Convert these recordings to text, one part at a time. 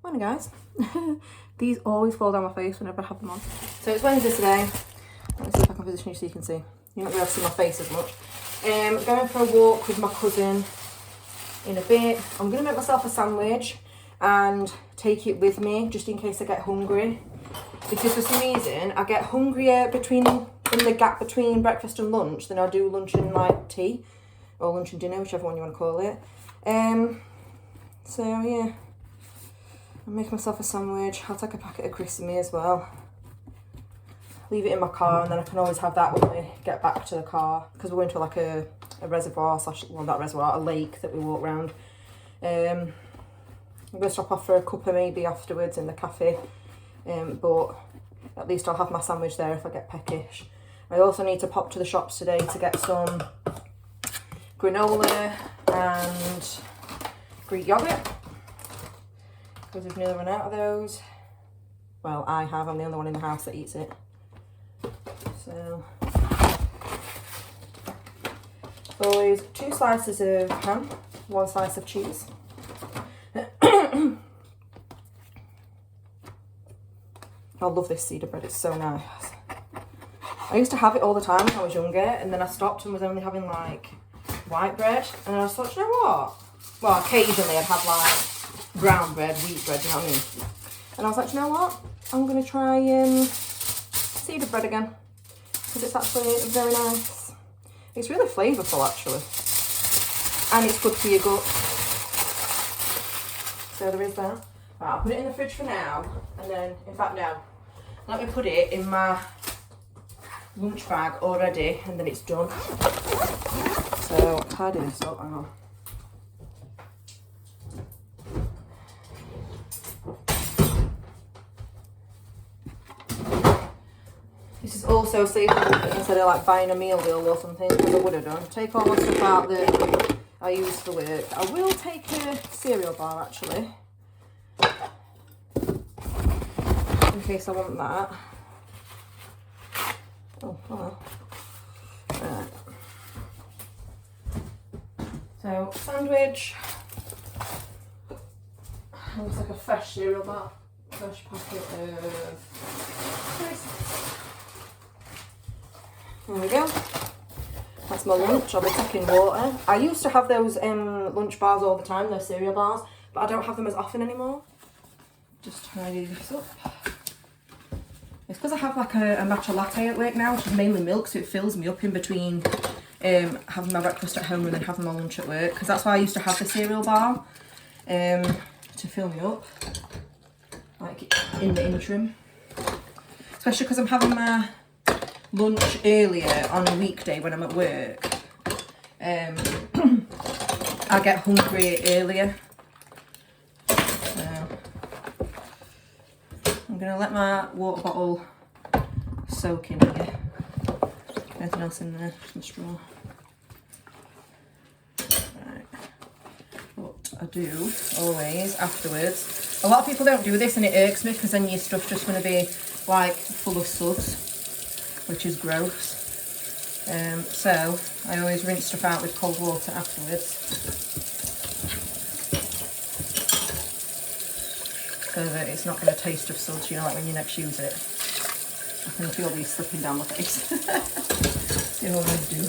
Morning guys. These always fall down my face whenever I have them on. So it's Wednesday today. Let me see if I can position you so you can see. You're not going to be able to see my face as much. Going for a walk with my cousin in a bit. I'm going to make myself a sandwich and take it with me just in case I get hungry. Because for some reason I get hungrier in the gap between breakfast and lunch than I do lunch and like tea. Or lunch and dinner, whichever one you want to call it. So yeah. I'll make myself a sandwich. I'll take a packet of crisps with me as well. Leave it in my car and then I can always have that when we get back to the car. Because we're going to like a reservoir / well, not reservoir, a lake that we walk around. I'm going to stop off for a cuppa maybe afterwards in the cafe. But at least I'll have my sandwich there if I get peckish. I also need to pop to the shops today to get some granola and Greek yogurt. Because we've nearly run out of those. Well, I have. I'm the only one in the house that eats it. So, always 2 slices of ham, 1 slice of cheese. I love this cedar bread. It's so nice. I used to have it all the time when I was younger, and then I stopped and was only having like white bread. And I thought, you know what? Well, occasionally I'd have like brown bread, wheat bread, you know what I mean? And I was like, you know what? I'm going to try cedar bread again. Because it's actually very nice. It's really flavourful actually. And it's good for your gut. So there is that. Right, I'll put it in the fridge for now. And then, in fact no. Let me put it in my lunch bag already and then it's done. So, tidy this up, hang on. This is also savable instead of like buying a meal deal or something, because I would have done. Take all my stuff out that I use for work. I will take a cereal bar actually, in case I want that. Oh, hello. Right. So, sandwich. Looks like a fresh cereal bar. Fresh packet of crisps. There we go. That's my lunch. I'll be taking water. I used to have those lunch bars all the time, those cereal bars, but I don't have them as often anymore. Just tidy this up. It's because I have like a matcha latte at work now, which is mainly milk, so it fills me up in between having my breakfast at home and then having my lunch at work. Because that's why I used to have the cereal bar, to fill me up, like in the interim. Especially because I'm having my lunch earlier on a weekday when I'm at work. I get hungry earlier. So I'm going to let my water bottle soak in here. Anything else in there? Some straw. Right. What I do always afterwards. A lot of people don't do this and it irks me because then your stuff's just going to be like full of soot, which is gross. So I always rinse stuff out with cold water afterwards, so that it's not going to taste of salt, you know, like when you next use it. I can feel these slipping down my face. They always do.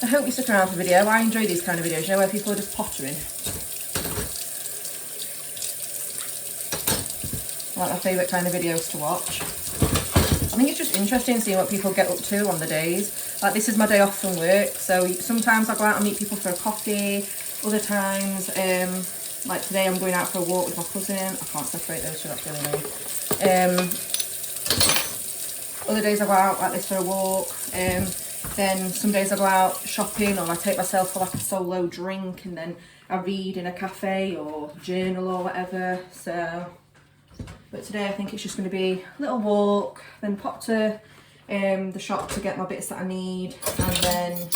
I hope you stick around for the video. I enjoy these kind of videos, you know, where people are just pottering. Like my favourite kind of videos to watch. I think it's just interesting seeing what people get up to on the days. Like this is my day off from work, so sometimes I go out and meet people for a coffee. Other times, like today I'm going out for a walk with my cousin. I can't separate those two, that's really annoying. Other days I go out like this for a walk. Then some days I go out shopping, or I take myself for like a solo drink, and then I read in a cafe or journal or whatever. So. But today I think it's just going to be a little walk, then pop to the shop to get my bits that I need, and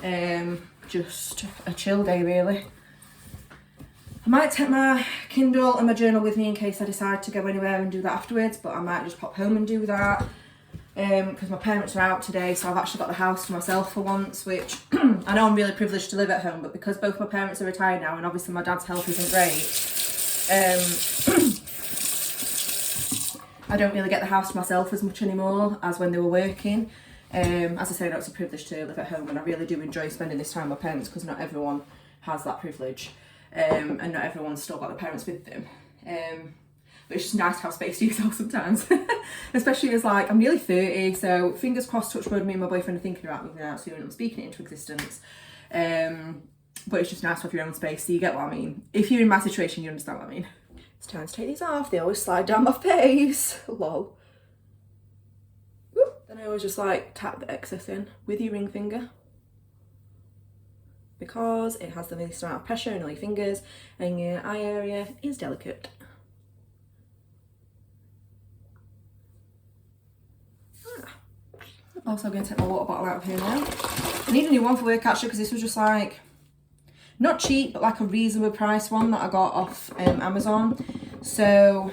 then just a chill day really. I might take my Kindle and my journal with me in case I decide to go anywhere and do that afterwards, but I might just pop home and do that. because my parents are out today, so I've actually got the house to myself for once, which I know I'm really privileged to live at home, but because both my parents are retired now and obviously my dad's health isn't great, I don't really get the house to myself as much anymore as when they were working. As I said, it's a privilege to live at home, and I really do enjoy spending this time with my parents because not everyone has that privilege, and not everyone's still got their parents with them. But it's just nice to have space to yourself sometimes, especially as like I'm nearly 30, so fingers crossed, touch wood, me and my boyfriend are thinking about moving out soon. I'm speaking it into existence, but it's just nice to have your own space. So you get what I mean. If you're in my situation, you understand what I mean. It's time to take these off. They always slide down my face. Lol. Whoop. Then I always just like tap the excess in with your ring finger, because it has the least amount of pressure on all your fingers and your eye area is delicate. I'm also going to take my water bottle out of here now. I need a new one for work actually, because this was just like, not cheap, but like a reasonable price one that I got off Amazon. So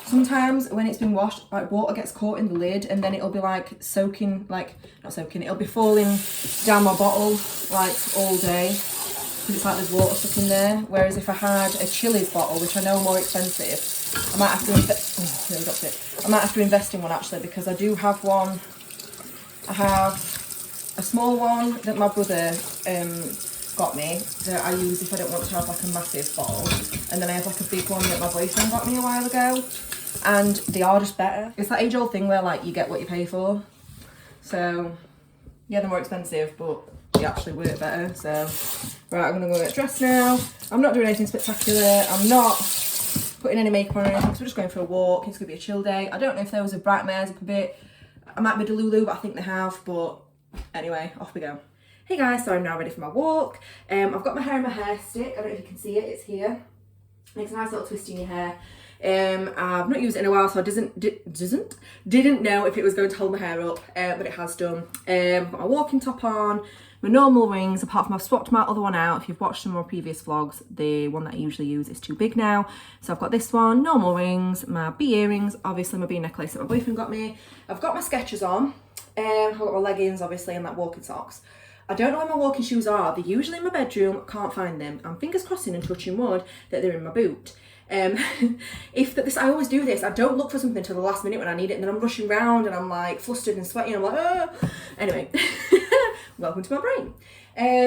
sometimes when it's been washed, like water gets caught in the lid and then it'll be like soaking, like not soaking, it'll be falling down my bottle like all day because it's like there's water stuck in there. Whereas if I had a Chili's bottle, which I know are more expensive, I might have to I might have to invest in one actually, because I do have one. I have a small one that my brother got me that I use if I don't want to have like a massive bottle, and then I have like a big one that my boyfriend got me a while ago, and they are just better. It's that age-old thing where like you get what you pay for. So yeah, they're more expensive, but they actually work better. So right, I'm gonna go get dressed now. I'm not doing anything spectacular. I'm not putting any makeup on or anything, so we're just going for a walk. It's gonna be a chill day. I don't know if there was a Bridesmaids up a bit. I might be Delulu, but I think they have. But anyway, off we go. Hey guys, so I'm now ready for my walk. I've got my hair in my hair stick. I don't know if you can see it, it's here. Makes a nice little twist in your hair. I've not used it in a while, so I didn't know if it was going to hold my hair up, but it has done. I've got my walking top on, my normal rings, apart from I've swapped my other one out. If you've watched some more previous vlogs, the one that I usually use is too big now. So I've got this one, normal rings, my bee earrings, obviously my bee necklace that my boyfriend got me. I've got my Skechers on, I've got my leggings obviously and like walking socks. I don't know where my walking shoes are. They're usually in my bedroom, can't find them. I'm fingers crossing and touching wood that they're in my boot. I always do this. I don't look for something until the last minute when I need it, and then I'm rushing around and I'm like flustered and sweaty and I'm like, ah. Anyway, welcome to my brain. I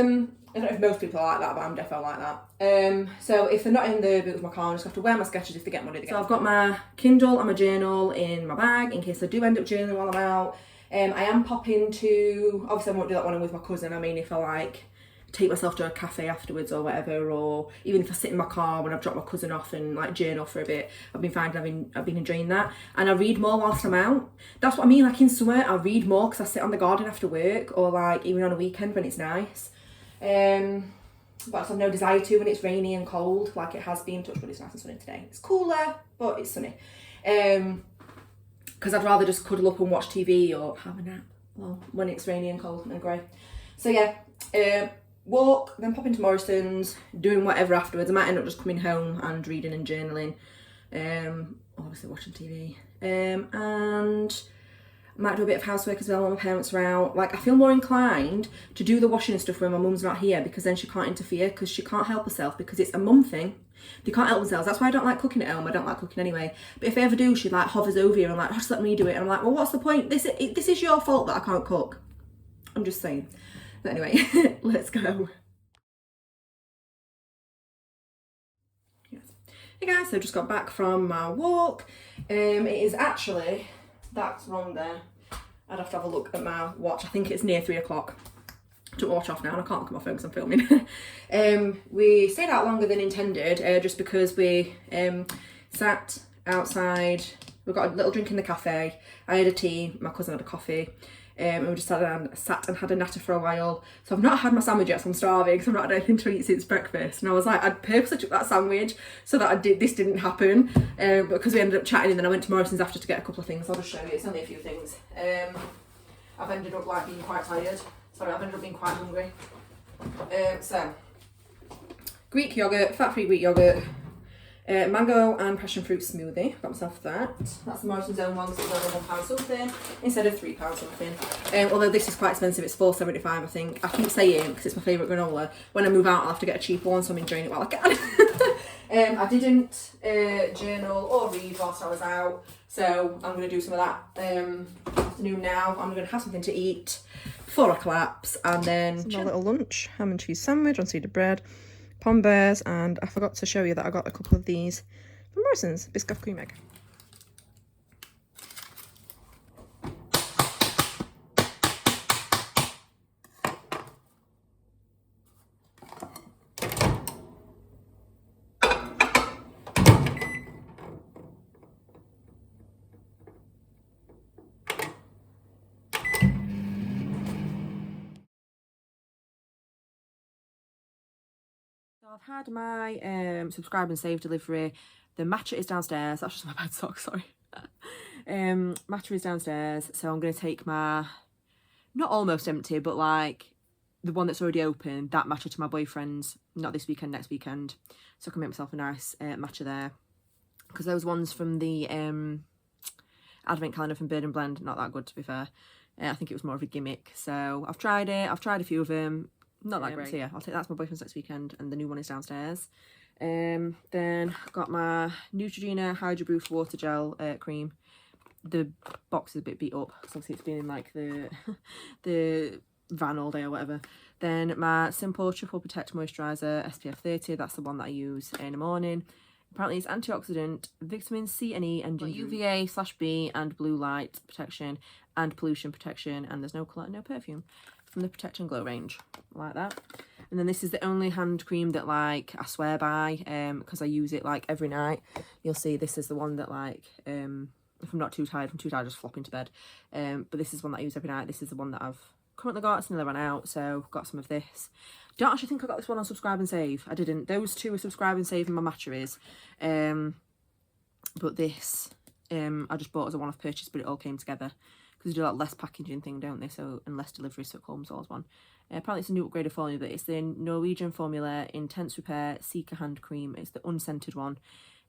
don't know if most people are like that, but I'm definitely like that. So if they're not in the boot of my car, I just have to wear my Skechers if they get muddy. So I've got my Kindle and my journal in my bag in case I do end up journaling while I'm out. I am popping to, obviously I won't do that when I'm with my cousin. I mean, if I like take myself to a cafe afterwards or whatever, or even if I sit in my car when I've dropped my cousin off and like journal for a bit, I've been finding I've been enjoying that. And I read more whilst I'm out. That's what I mean, like in summer I read more because I sit on the garden after work, or like even on a weekend when it's nice. But I have no desire to when it's rainy and cold, like it has been. Touch wood, it's nice and sunny today. It's cooler, but it's sunny. Because I'd rather just cuddle up and watch TV or have a nap when it's rainy and cold and grey. So yeah, walk, then pop into Morrison's, doing whatever afterwards. I might end up just coming home and reading and journaling, obviously watching TV, and I might do a bit of housework as well when my parents are out. Like, I feel more inclined to do the washing and stuff when my mum's not here, because then she can't interfere, because she can't help herself, because it's a mum thing. They can't help themselves. That's why I don't like cooking at home. I don't like cooking anyway. But if I ever do, she like hovers over here and like, oh, just let me do it. And I'm like, well, what's the point? This is your fault that I can't cook. I'm just saying. But anyway, let's go. Yes. Hey guys, so I just got back from my walk. It is actually, that's wrong there. I'd have to have a look at my watch. I think it's near 3 o'clock. Took my watch off now and I can't look at my phone because I'm filming. We stayed out longer than intended, just because we sat outside. We got a little drink in the cafe. I had a tea, my cousin had a coffee, and we just sat and had a natter for a while. So I've not had my sandwich yet, so I'm starving, because I've not had anything to eat since breakfast. And I was like, I'd purposely took that sandwich so that this didn't happen, because we ended up chatting, and then I went to Morrison's after to get a couple of things. I'll just show you, it's only a few things. I've ended up like being quite tired. Sorry, I've ended up being quite hungry. So, Greek yoghurt, fat-free Greek yoghurt, Mango and passion fruit smoothie. Got myself that. That's the Morrison's own one, so it's only £1 something instead of £3 something. Although this is quite expensive, it's $4.75 I think. I keep saying, because it's my favourite granola, when I move out I'll have to get a cheaper one, so I'm enjoying it while I can. I didn't journal or read whilst I was out, so I'm going to do some of that afternoon now. I'm going to have something to eat before I collapse, and then my little lunch, ham and cheese sandwich on seeded bread, pom bears, and I forgot to show you that I got a couple of these from Morrison's Biscoff cream egg. So I've had my subscribe and save delivery. The matcha is downstairs. That's just my bed sock, sorry. Matcha is downstairs, so I'm going to take my, not almost empty, but like the one that's already open, that matcha to my boyfriend's, not this weekend, next weekend. So I can make myself a nice matcha there. Because those ones from the advent calendar from Bird and Blend, not that good to be fair. I think it was more of a gimmick. So I've tried it, I've tried a few of them. Not that great. So yeah, I'll take that to my boyfriend's next weekend, and the new one is downstairs. Then I've got my Neutrogena Hydro Boost Water Gel cream. The box is a bit beat up because obviously it's been in like the van all day or whatever. Then my Simple Triple Protect Moisturiser SPF 30, that's the one that I use in the morning. Apparently it's antioxidant, vitamin C and E, and UVA/B and blue light protection and pollution protection, and there's no colour, no perfume, from the Protect and Glow range, like that. And then this is the only hand cream that like I swear by, because I use it like every night. You'll see this is the one that like if I'm not too tired, I just flop into bed. But this is one that I use every night. This is the one that I've currently got. It's nearly run out, so got some of this. Don't actually think I got this one on Subscribe and Save. I didn't. Those two are Subscribe and Save, and my matcha is. But this I just bought as a one-off purchase, but it all came together because they do that less packaging thing, don't they? So, and less delivery, so it comes all as one. Apparently it's a new upgraded formula, but it's the Norwegian formula Intense Repair Seeker Hand Cream. It's the unscented one.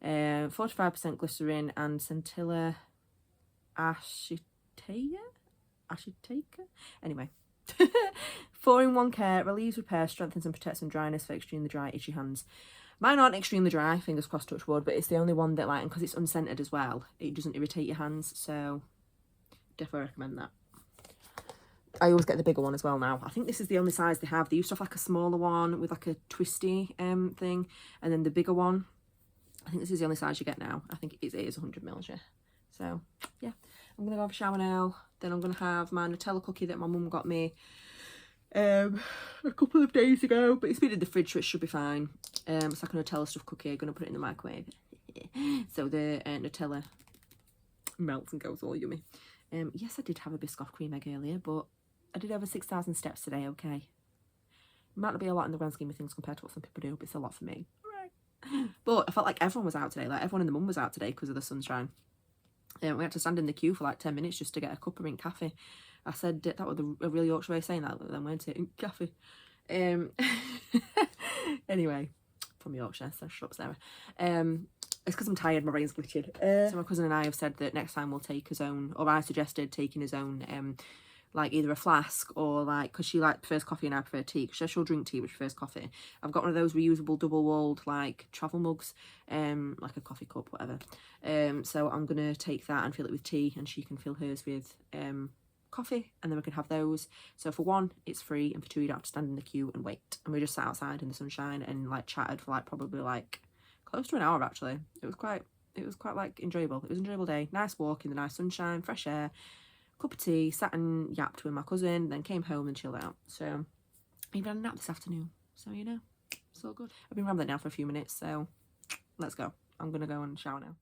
45% glycerin and centilla ashitaka? Anyway. 4-in-1 care, relieves, repairs, strengthens and protects from dryness for extremely dry, itchy hands. Mine aren't extremely dry, fingers crossed, touch wood, but it's the only one that like, and because it's unscented as well, it doesn't irritate your hands, so definitely recommend that. I always get the bigger one as well now. I think this is the only size they have. They used to have like a smaller one with like a twisty thing, and then the bigger one. I think this is the only size you get now. I think it is 100ml, yeah. So yeah, I'm gonna go have a shower now. Then I'm gonna have my Nutella cookie that my mum got me a couple of days ago, but it's been in the fridge, so it should be fine. It's like a Nutella stuffed cookie. I'm gonna put it in the microwave so the Nutella melts and goes all yummy. Yes, I did have a Biscoff cream egg earlier, but I did over 6,000 steps today. Okay, it might not be a lot in the grand scheme of things compared to what some people do, but it's a lot for me. Right. But I felt like everyone was out today. Like everyone in the mum was out today because of the sunshine. We had to stand in the queue for like 10 minutes just to get a cup of mint cafe. I said that was a really Yorkshire way of saying that, then weren't it? Cafe. Anyway, from Yorkshire, so shut up, Sarah. It's because I'm tired, my brain's glitching. So my cousin and I have said that next time we'll take his own, or I suggested taking his own, like either a flask or like, because she like prefers coffee and I prefer tea, because she'll drink tea but she prefers coffee. I've got one of those reusable double-walled like travel mugs, like a coffee cup, whatever. So I'm gonna take that and fill it with tea, and she can fill hers with coffee, and then we can have those. So for one, it's free, and for two, you don't have to stand in the queue and wait. And we just sat outside in the sunshine and like chatted for like probably like close to an hour actually. It was quite like enjoyable. It was an enjoyable day. Nice walk in the nice sunshine, fresh air, cup of tea, sat and yapped with my cousin, then came home and chilled out. So even had a nap this afternoon, so you know, it's all good. I've been rambling now for a few minutes, so let's go. I'm gonna go and shower now.